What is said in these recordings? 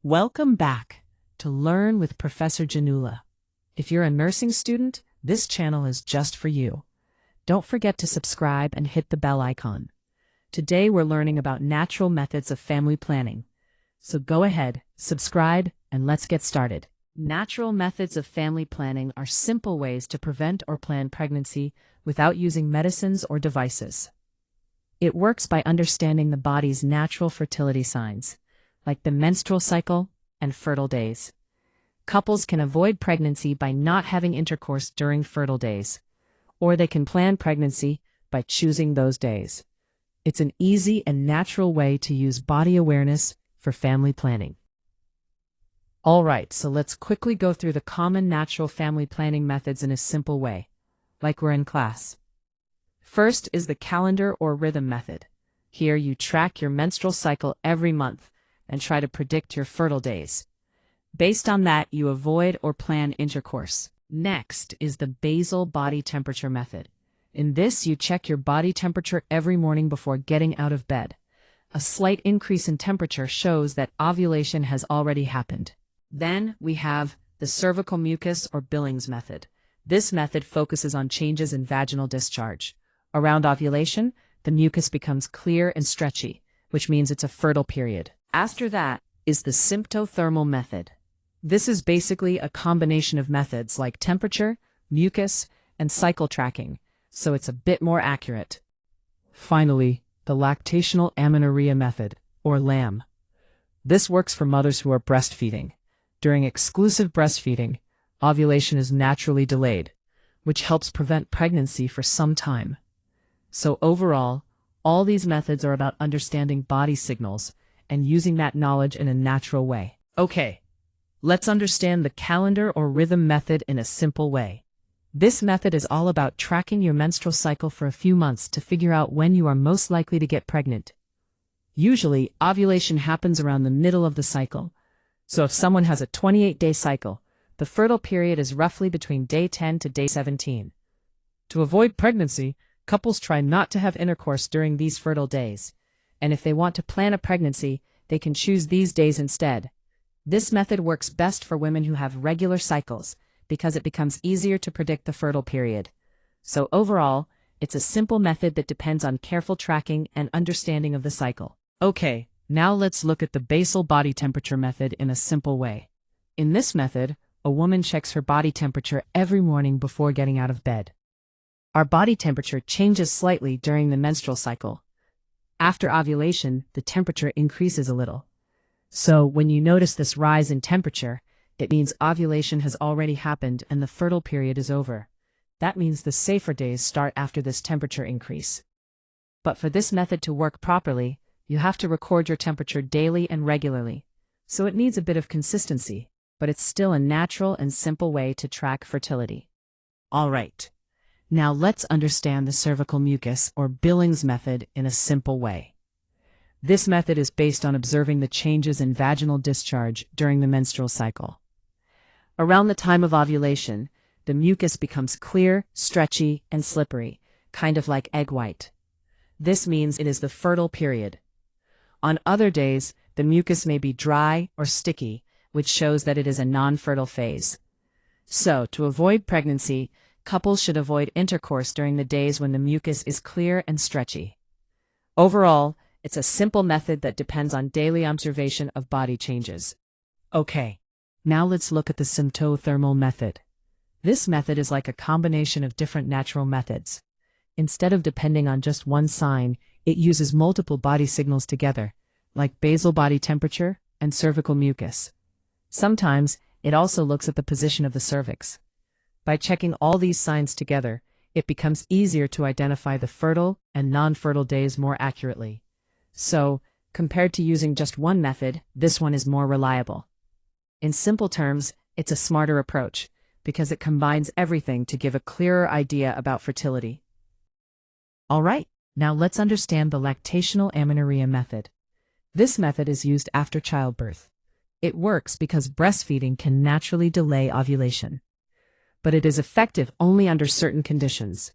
Welcome back to Learn with Professor Janula. If you're a nursing student, this channel is just for you. Don't forget to subscribe and hit the bell icon. Today we're learning about natural methods of family planning. So go ahead, subscribe, and let's get started. Natural methods of family planning are simple ways to prevent or plan pregnancy without using medicines or devices. It works by understanding the body's natural fertility signs, like the menstrual cycle and fertile days. Couples can avoid pregnancy by not having intercourse during fertile days, or they can plan pregnancy by choosing those days. It's an easy and natural way to use body awareness for family planning. All right, so let's quickly go through the common natural family planning methods in a simple way, like we're in class. First is the calendar or rhythm method. Here you track your menstrual cycle every month and try to predict your fertile days. Based on that, you avoid or plan intercourse. Next is the basal body temperature method. In this, you check your body temperature every morning before getting out of bed. A slight increase in temperature shows that ovulation has already happened. Then we have the cervical mucus or Billings method. This method focuses on changes in vaginal discharge. Around ovulation, the mucus becomes clear and stretchy, which means it's a fertile period. After that is the symptothermal method. This is basically a combination of methods like temperature, mucus, and cycle tracking, so it's a bit more accurate. Finally, the lactational amenorrhea method, or LAM. This works for mothers who are breastfeeding. During exclusive breastfeeding, ovulation is naturally delayed, which helps prevent pregnancy for some time. So overall, all these methods are about understanding body signals and using that knowledge in a natural way. Okay, let's understand the calendar or rhythm method in a simple way. This method is all about tracking your menstrual cycle for a few months to figure out when you are most likely to get pregnant. Usually, ovulation happens around the middle of the cycle. So if someone has a 28-day cycle, the fertile period is roughly between day 10 to day 17. To avoid pregnancy, couples try not to have intercourse during these fertile days. And if they want to plan a pregnancy, they can choose these days instead. This method works best for women who have regular cycles because it becomes easier to predict the fertile period. So overall, it's a simple method that depends on careful tracking and understanding of the cycle. Okay, now let's look at the basal body temperature method in a simple way. In this method, a woman checks her body temperature every morning before getting out of bed. Our body temperature changes slightly during the menstrual cycle. After ovulation, the temperature increases a little. So when you notice this rise in temperature, it means ovulation has already happened and the fertile period is over. That means the safer days start after this temperature increase. But for this method to work properly, you have to record your temperature daily and regularly. So it needs a bit of consistency, but it's still a natural and simple way to track fertility. All right. Now let's understand the cervical mucus or Billings method in a simple way. This method is based on observing the changes in vaginal discharge during the menstrual cycle. Around the time of ovulation, the mucus becomes clear, stretchy, and slippery, kind of like egg white. This means it is the fertile period. On other days, the mucus may be dry or sticky, which shows that it is a non-fertile phase. So, to avoid pregnancy, couples should avoid intercourse during the days when the mucus is clear and stretchy. Overall, it's a simple method that depends on daily observation of body changes. Okay, now let's look at the symptothermal method. This method is like a combination of different natural methods. Instead of depending on just one sign, it uses multiple body signals together, like basal body temperature and cervical mucus. Sometimes, it also looks at the position of the cervix. By checking all these signs together, it becomes easier to identify the fertile and non-fertile days more accurately. So, compared to using just one method, this one is more reliable. In simple terms, it's a smarter approach, because it combines everything to give a clearer idea about fertility. All right, now let's understand the lactational amenorrhea method. This method is used after childbirth. It works because breastfeeding can naturally delay ovulation. But it is effective only under certain conditions.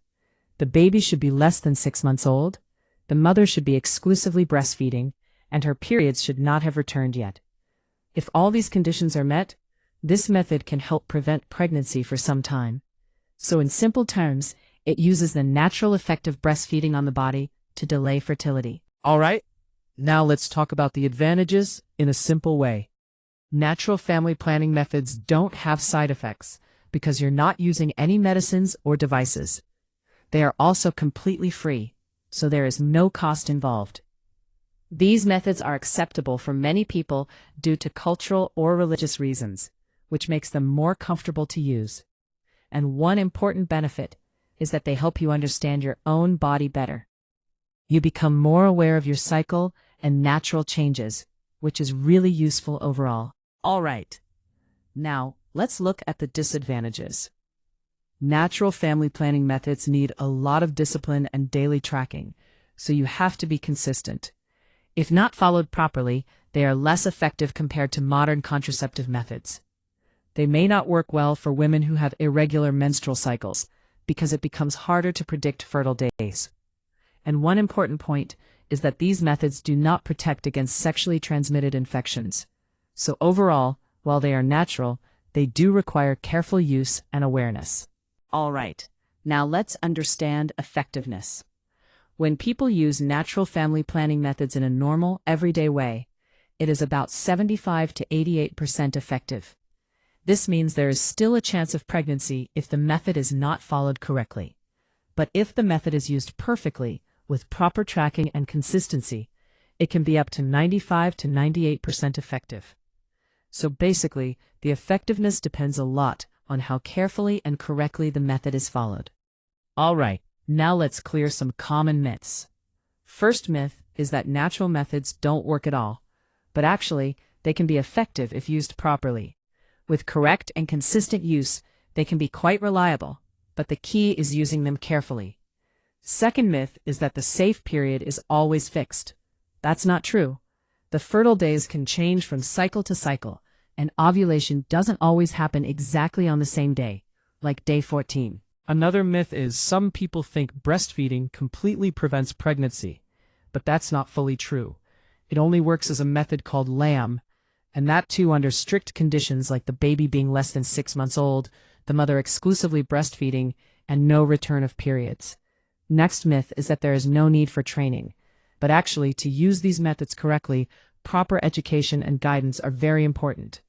The baby should be less than 6 months old, the mother should be exclusively breastfeeding, and her periods should not have returned yet. If all these conditions are met, this method can help prevent pregnancy for some time. So in simple terms, it uses the natural effect of breastfeeding on the body to delay fertility. All right, now let's talk about the advantages in a simple way. Natural family planning methods don't have side effects because you're not using any medicines or devices. They are also completely free, so there is no cost involved. These methods are acceptable for many people due to cultural or religious reasons, which makes them more comfortable to use. And one important benefit is that they help you understand your own body better. You become more aware of your cycle and natural changes, which is really useful overall. All right, now let's look at the disadvantages. Natural family planning methods need a lot of discipline and daily tracking, so you have to be consistent. If not followed properly, they are less effective compared to modern contraceptive methods. They may not work well for women who have irregular menstrual cycles, because it becomes harder to predict fertile days. And one important point is that these methods do not protect against sexually transmitted infections. So overall, while they are natural, they do require careful use and awareness. All right, now let's understand effectiveness. When people use natural family planning methods in a normal, everyday way, it is about 75 to 88% effective. This means there is still a chance of pregnancy if the method is not followed correctly. But if the method is used perfectly, with proper tracking and consistency, it can be up to 95 to 98% effective. So basically, the effectiveness depends a lot on how carefully and correctly the method is followed. All right, now let's clear some common myths. First myth is that natural methods don't work at all, but actually, they can be effective if used properly. With correct and consistent use, they can be quite reliable, but the key is using them carefully. Second myth is that the safe period is always fixed. That's not true. The fertile days can change from cycle to cycle, and ovulation doesn't always happen exactly on the same day, like day 14. Another myth is some people think breastfeeding completely prevents pregnancy, but that's not fully true. It only works as a method called LAM, and that too under strict conditions like the baby being less than 6 months old, the mother exclusively breastfeeding, and no return of periods. Next myth is that there is no need for training, but actually to use these methods correctly, proper education and guidance are very important,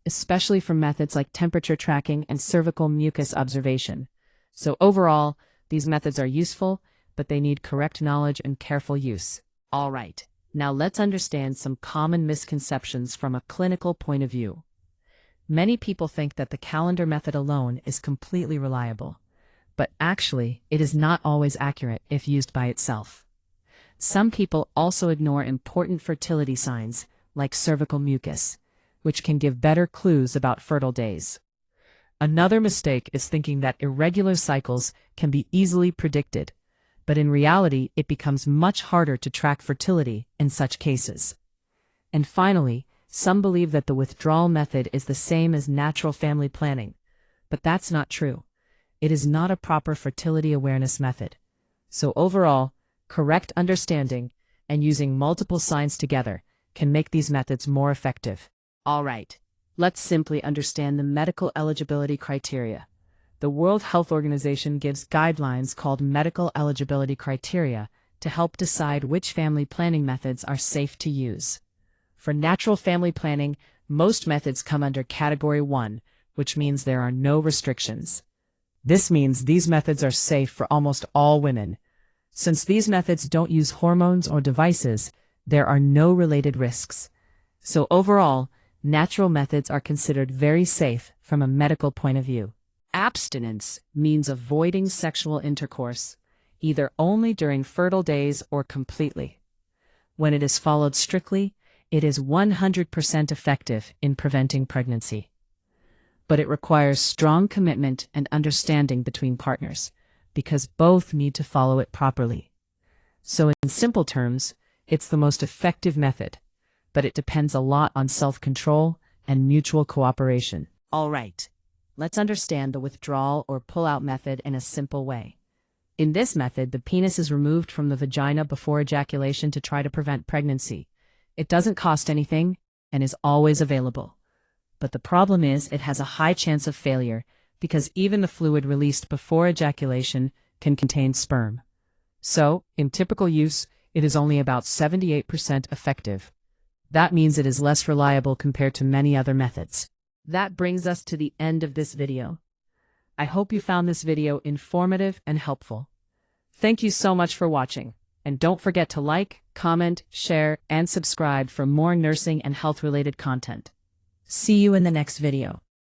especially for methods like temperature tracking and cervical mucus observation. So overall, these methods are useful, but they need correct knowledge and careful use. All right, now let's understand some common misconceptions from a clinical point of view. Many people think that the calendar method alone is completely reliable, but actually, it is not always accurate if used by itself. Some people also ignore important fertility signs, like cervical mucus, which can give better clues about fertile days. Another mistake is thinking that irregular cycles can be easily predicted, but in reality, it becomes much harder to track fertility in such cases. And finally, some believe that the withdrawal method is the same as natural family planning, but that's not true. It is not a proper fertility awareness method. So overall, correct understanding and using multiple signs together can make these methods more effective. All right, let's simply understand the medical eligibility criteria. The World Health Organization gives guidelines called medical eligibility criteria to help decide which family planning methods are safe to use. For natural family planning, most methods come under Category 1, which means there are no restrictions. This means these methods are safe for almost all women. Since these methods don't use hormones or devices, there are no related risks. So overall, natural methods are considered very safe from a medical point of view. Abstinence means avoiding sexual intercourse, either only during fertile days or completely. When it is followed strictly, it is 100% effective in preventing pregnancy. But it requires strong commitment and understanding between partners, because both need to follow it properly. So in simple terms, it's the most effective method, but it depends a lot on self-control and mutual cooperation. All right, let's understand the withdrawal or pull-out method in a simple way. In this method, the penis is removed from the vagina before ejaculation to try to prevent pregnancy. It doesn't cost anything, and is always available. But the problem is it has a high chance of failure because even the fluid released before ejaculation can contain sperm. So, in typical use, it is only about 78% effective. That means it is less reliable compared to many other methods. That brings us to the end of this video. I hope you found this video informative and helpful. Thank you so much for watching, and don't forget to like, comment, share, and subscribe for more nursing and health-related content. See you in the next video.